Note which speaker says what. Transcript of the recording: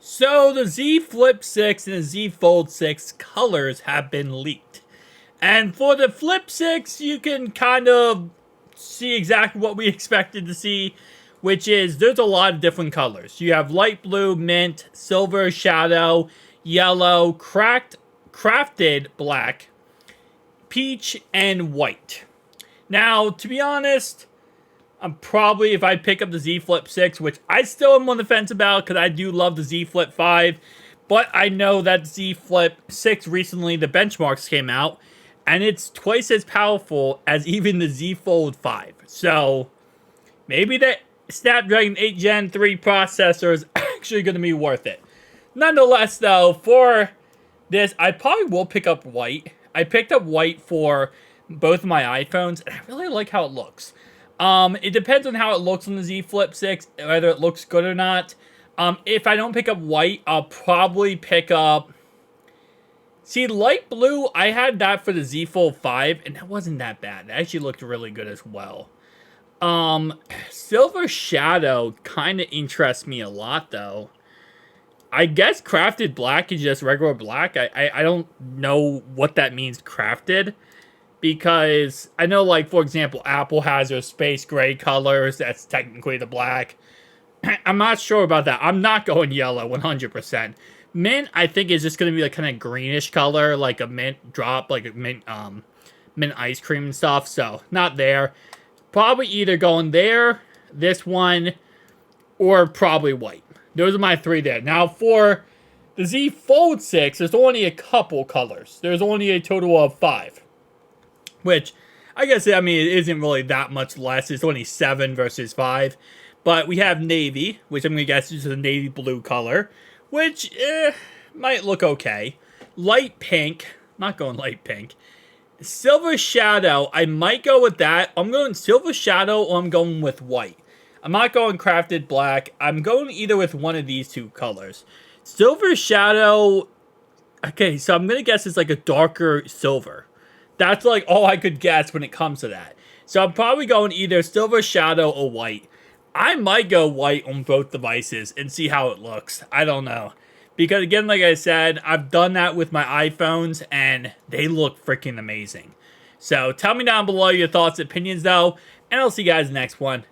Speaker 1: So the Z Flip 6 and the Z Fold 6 colors have been leaked. And for the Flip 6, you can kind of see exactly what we expected to see, which is there's a lot of different colors. You have light blue, mint, silver, shadow, yellow, crafted black, peach, and white. Now, to be honest, I'm probably, if I pick up the Z Flip 6, which I still am on the fence about because I do love the Z Flip 5, but I know that Z Flip 6 recently, the benchmarks came out, and it's twice as powerful as even the Z Fold 5. So, maybe the Snapdragon 8 Gen 3 processor is actually going to be worth it. Nonetheless, though, for this, I probably will pick up white. I picked up white for both of my iPhones, and I really like how it looks. It depends on how it looks on the Z Flip 6, whether it looks good or not. If I don't pick up white, I'll probably pick up... See, light blue, I had that for the Z Fold 5, and that wasn't that bad. It actually looked really good as well. Silver Shadow kind of interests me a lot, though. I guess crafted black is just regular black. I don't know what that means, crafted. Because I know, like, for example, Apple has their space gray colors. That's technically the black. I'm not sure about that. I'm not going yellow 100%. Mint, I think, is just going to be like kind of greenish color, like a mint drop, like a mint ice cream and stuff. So, not there. Probably either going there, this one, or probably white. Those are my three there. Now, for the Z Fold 6, there's only a couple colors. There's only a total of 5. Which, I guess, I mean, it isn't really that much less. It's only 7 versus 5. But we have navy, which I'm going to guess is a navy blue color. Which, might look okay. Light pink. Not going light pink. Silver shadow. I might go with that. I'm going silver shadow or I'm going with white. I'm not going crafted black. I'm going either with one of these two colors. Silver shadow. Okay, so I'm going to guess it's like a darker silver. That's like all I could guess when it comes to that. So I'm probably going either silver shadow or white. I might go white on both devices and see how it looks. I don't know. Because again, like I said, I've done that with my iPhones and they look freaking amazing. So tell me down below your thoughts and opinions though. And I'll see you guys in the next one.